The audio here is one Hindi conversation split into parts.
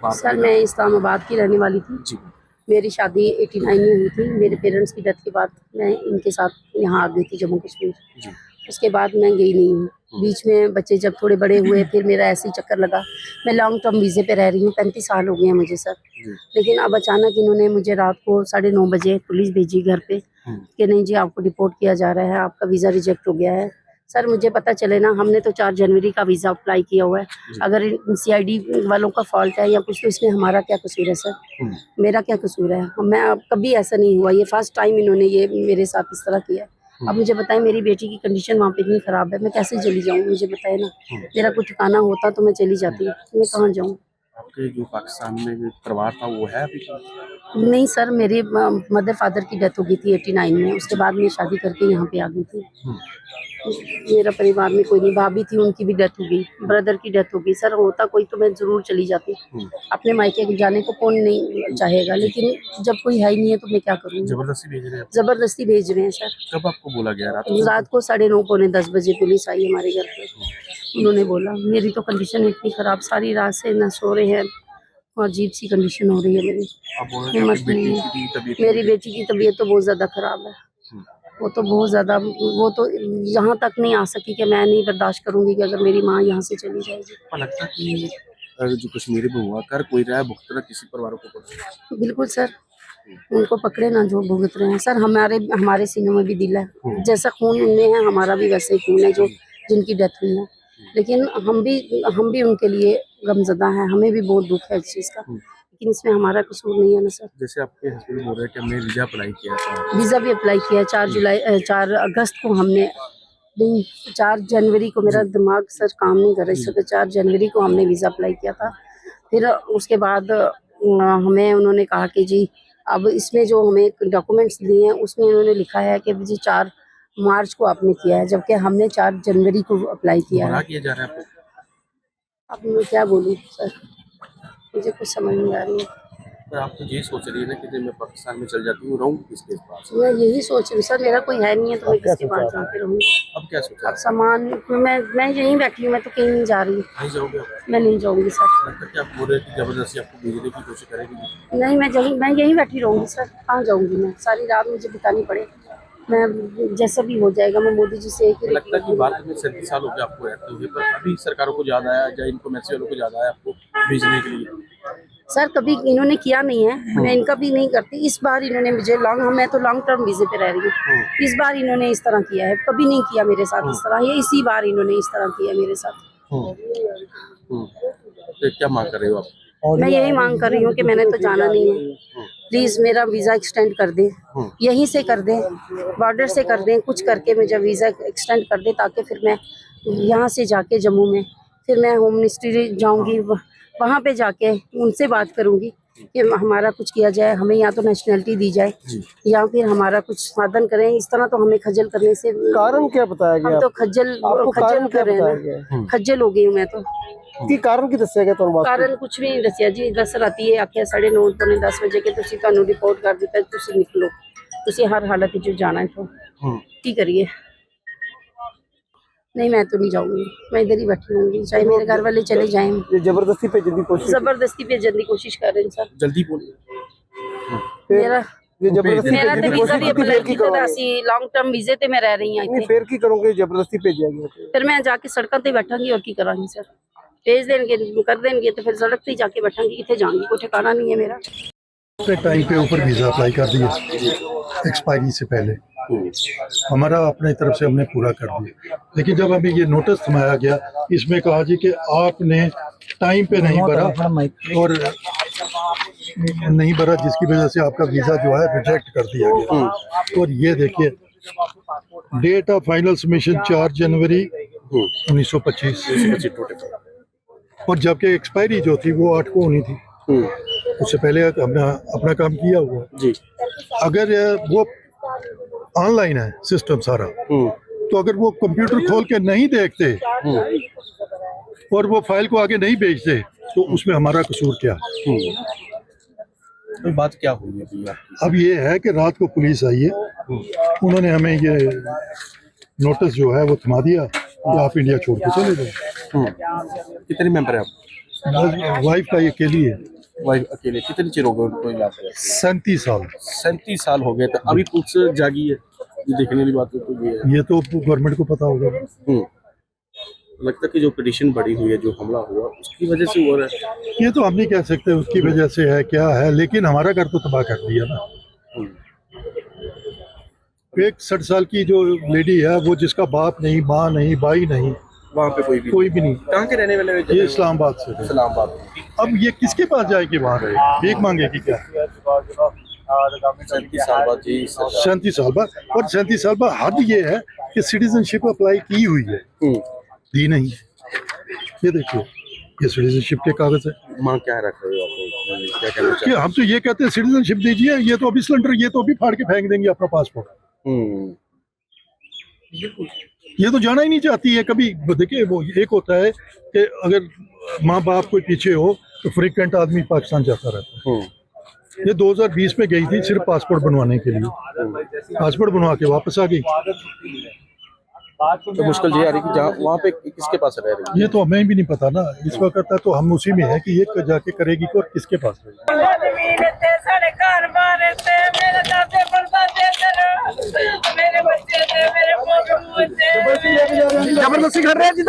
सर मैं इस्लामाबाद की रहने वाली थी जी। मेरी शादी 89 में हुई थी। मेरे पेरेंट्स की डेथ के बाद मैं इनके साथ यहाँ आ गई थी जम्मू कश्मीर। जी। उसके बाद मैं गई नहीं हूँ। बीच में बच्चे जब थोड़े बड़े हुए फिर मेरा ऐसे ही चक्कर लगा। मैं लॉन्ग टर्म वीज़े पे रह रही हूँ, 35 साल हो गए हैं मुझे सर। लेकिन अब अचानक इन्होंने मुझे रात को 9:30 बजे पुलिस भेजी घर पे कि नहीं जी आपको डिपोर्ट किया जा रहा है, आपका वीज़ा रिजेक्ट हो गया है। सर मुझे पता चले ना, हमने तो 4 जनवरी का वीज़ा अप्लाई किया हुआ है। अगर CID वालों का फॉल्ट है या कुछ तो इसमें हमारा क्या कसूर है सर? मेरा क्या कसूर है? मैं अब कभी ऐसा नहीं हुआ, ये फर्स्ट टाइम इन्होंने ये मेरे साथ इस तरह किया है। अब मुझे बताएं मेरी बेटी की कंडीशन वहाँ पे इतनी ख़राब है, मैं कैसे चली जाऊँ? मुझे बताए ना। मेरा कोई ठिकाना होता तो मैं चली जाती, मैं कहाँ जाऊँ? आपके जो पाकिस्तान में जो परिवार था वो है अभी? नहीं सर, मेरे मदर फादर की डेथ हो गई थी 89 में। उसके बाद मैं शादी करके यहाँ पे आ गई थी। मेरा परिवार में कोई नहीं, भाभी थी उनकी भी डेथ हो गई, ब्रदर की डेथ हो गई। सर होता कोई तो मैं जरूर चली जाती। अपने मायके जाने को कौन नहीं चाहेगा, लेकिन जब कोई है ही नहीं है तो मैं क्या करूँगी? जबरदस्ती भेज रहे हैं? जबरदस्ती भेज रहे हैं सर। कब आपको बोला गया? रात को 9:30 पौने 10 बजे पुलिस आई हमारे घर पे। उन्होंने बोला मेरी तो कंडीशन इतनी खराब, सारी रात से न सो रहे हैं और अजीब सी कंडीशन हो रही है मेरी। हिम्मत नहीं है। मेरी बेटी की तबीयत तो बहुत ज्यादा खराब है। वो तो बहुत ज्यादा, वो तो यहाँ तक नहीं आ सकी कि मैं नहीं बर्दाश्त करूंगी कि अगर मेरी माँ यहाँ से चली जाएगी। लगता है कि जो कश्मीरी में हुआ कर कोई राय भुगतना किसी परिवारों को पड़ता? बिल्कुल सर, उनको पकड़े ना जो भुगत रहे हैं। सर हमारे सीनों में भी दिल है, जैसा खून उनमें है हमारा भी वैसे ही खून है जो जिनकी डेथ हुई है। लेकिन हम भी उनके लिए गमजदा हैं, हमें भी बहुत दुख है इस चीज़ का, लेकिन इसमें हमारा कसूर नहीं है ना सर। जैसे आपके हस्बैंड बोल रहे हैं कि हमने वीजा अप्लाई किया था। वीज़ा भी अप्लाई किया 4 अगस्त को हमने, नहीं 4 जनवरी को, मेरा दिमाग सर काम नहीं कर रहा इस वक्त। 4 जनवरी को हमने वीज़ा अप्लाई किया था। फिर उसके बाद हमें उन्होंने कहा कि जी अब इसमें जो हमें डॉक्यूमेंट्स दिए हैं उसमें उन्होंने लिखा है कि जी 4 मार्च को आपने किया है, जबकि हमने 4 जनवरी को अप्लाई किया है। किया जा रहा है आपको? अब मैं क्या बोलूँ सर, मुझे कुछ समझ नहीं आ रही है। पर आप तो यही सोच रही है ना कि जब मैं पाकिस्तान में चल जाती हूँ रहूँ किसके पास? मैं यही सोच रही हूँ सर, मेरा कोई है नहीं है तो मैं किसके पास जाके रहूँगी? अब क्या सोचा? अब सामान मैं यहीं बैठी हूँ, मैं तो कहीं नहीं जा रही। नहीं जाओगे आप? मैं नहीं जाऊँगी सर। लगता है कि आप बोल रहे हैं कि जबरदस्ती आपको भेजने की कोशिश करेगी? नहीं, मैं यहीं बैठी रहूँगी सर, कहाँ जाऊँगी मैं? सारी रात मुझे बितानी पड़े, मैं जैसा भी हो जाएगा। मैं मोदी जी से एक ही लगता है कि भारत में 37 साल हो गए आपको रहते हुए, पर अभी सरकारों को याद आया या इनको मैसेज वालों को याद आया आपको भेजने के लिए? सर कभी इन्होंने किया नहीं है, मैं इनका भी नहीं करती। इस बार इन्होंने मुझे मैं तो लॉन्ग टर्म वीज़े पे रह रही हूँ। इस बार इन्होंने इस तरह किया है, कभी नहीं किया मेरे साथ इस तरह, ये इसी बार इन्होंने इस तरह किया मेरे साथ। तो क्या मांग कर रहे हो आप? मैं यही मांग कर रही हूँ कि मैंने तो जाना नहीं है, प्लीज़ मेरा वीज़ा एक्सटेंड कर दें, यहीं से कर दें, बॉर्डर से कर दें, कुछ करके मुझे वीज़ा एक्सटेंड कर दें, ताकि फिर मैं यहाँ से जाके जम्मू में फिर मैं होम मिनिस्ट्री जाऊँगी, वहाँ पे जाके उनसे बात करूँगी कि हमारा कुछ किया जाए, हमें या तो नेशनलिटी दी जाए या फिर हमारा कुछ साधन करें। इस तरह तो हमें खज्जल करने से कारण क्या बताया गया? हम तो खज्जल कर रहे हैं, खज्जल हो गई हूँ मैं तो। की कारण की दस्या गया? कारण कुछ भी नहीं दसिया जी, 10 राती आख्या 9:30 पौने 10 बजे के तुसी ਤੁਹਾਨੂੰ रिपोर्ट कर दिता, तुसी निकलो, तुसी हर हालत में जाना है तो की करिए। नहीं मैं तो नहीं जाऊंगी, मैं इधर ही बैठी रहूंगी, चाहे मेरे घर वाले चले जाएं। ये जबरदस्ती भेजने की कोशिश, जबरदस्ती भेजने की कोशिश कर रहे हैं सर। जल्दी बोलिए। मेरा ये जबरदस्ती मेरा भेजने तो की वीजा कोशिश भी की, अप्लाई ਕੀਤਾ ਤਾਂ ਅਸੀਂ लॉन्ग टर्म वीजे ਤੇ मैं रह रही हां नहीं ਇੱਥੇ। फिर की करोगे? जबरदस्ती भेजा गया फिर मैं जाके सड़कों ਤੇ बैठांगी और की करांगी सर? भेज देंगे, कर देंगे तो फिर सड़क पे जाके बैठांगी, किथे जाऊंगी? कोई ठिकाना नहीं है मेरा। टाइम पे ऊपर वीज़ा अप्लाई कर दिया एक्सपायरी से पहले, हमारा अपने तरफ से हमने पूरा कर दिया। लेकिन जब हमें ये नोटिस थमाया गया, इसमें कहा जी कि आपने टाइम पे नहीं भरा और नहीं भरा, जिसकी वजह से आपका वीज़ा जो है रिजेक्ट कर दिया गया। और ये देखिए डेट ऑफ फाइनल सबमिशन 4 जनवरी 1925, और जबकि एक्सपायरी जो थी वो 8 को होनी थी। उससे पहले हमने अपना काम किया हुआ जी। अगर वो ऑनलाइन है सिस्टम सारा, तो अगर वो कंप्यूटर खोल के नहीं देखते और वो फाइल को आगे नहीं भेजते तो उसमें हमारा कसूर क्या? तो बात क्या हुई अभी आपकी? अब ये है कि रात को पुलिस आई है, उन्होंने हमें ये नोटिस जो है वो थमा दिया कि आप इंडिया छोड़ के चले जाओ। कितने मेंबर है आप? वाइफ का ये अकेली है। वाइफ अकेले कितनी चिर हो गए उनको यहाँ पे? 37 साल। 37 साल हो गए, तो अभी पुलिस जागी है, ये देखने वाली बात तो ये है। ये तो गवर्नमेंट को पता होगा। लगता है कि जो पिटीशन बढ़ी हुई है, जो हमला हुआ उसकी वजह से हो रहा है। ये तो हम नहीं कह सकते उसकी वजह से है क्या है, लेकिन हमारा घर तो तबाह कर दिया ना। एक 60 साल की जो लेडी है, वो जिसका बाप नहीं, माँ नहीं, भाई नहीं, वहाँ पे कोई भी नहीं। कहाँ के रहने वाले? ये इस्लामाबाद से है। इस्लामाबाद। अब ये किसके पास जाएगी, वहाँ रहेगी, भीख मांगेगी क्या? 37 साल बाद जी। 37 साल बाद, और 37 साल बाद हद ये है कि सिटीजनशिप अप्लाई की हुई है, दी नहीं। ये देखिए, ये सिटीजनशिप के कागज है। माँ क्या रख रहे हो आप, क्या कहना कि हम तो ये कहते हैं सिटीजनशिप दीजिए, ये तो अभी सिलेंडर, ये तो अभी फाड़ के फेंक देंगे अपना पासपोर्ट। ये तो जाना ही नहीं चाहती है कभी। देखिए, वो एक होता है कि अगर माँ बाप कोई पीछे हो तो फ्रीक्वेंट आदमी पाकिस्तान जाता रहता है। ये 2020 में गई थी सिर्फ पासपोर्ट बनवाने के लिए, पासपोर्ट बनवा के वापस आ गई। तो मुश्किल ये आ रही कि जहाँ वहाँ पे किसके पास रह रही है? ये तो हमें भी नहीं पता ना इस वक्त, तो हम उसी में है कि ये जाके करेगी और किसके पास रहेगी। जबरदस्ती कर रहे हैं जी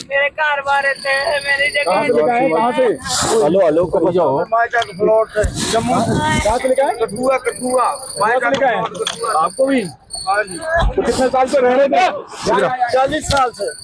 मेरे घर बारे थे मेरी जगह कहाँ से? हेलो हेलो, कब जाओ? जम्मू। कहाँ से लिखा है? कठुआ। कठुआ लिखा है आपको भी? तो कितने साल से रह रहे थे? 40 साल से।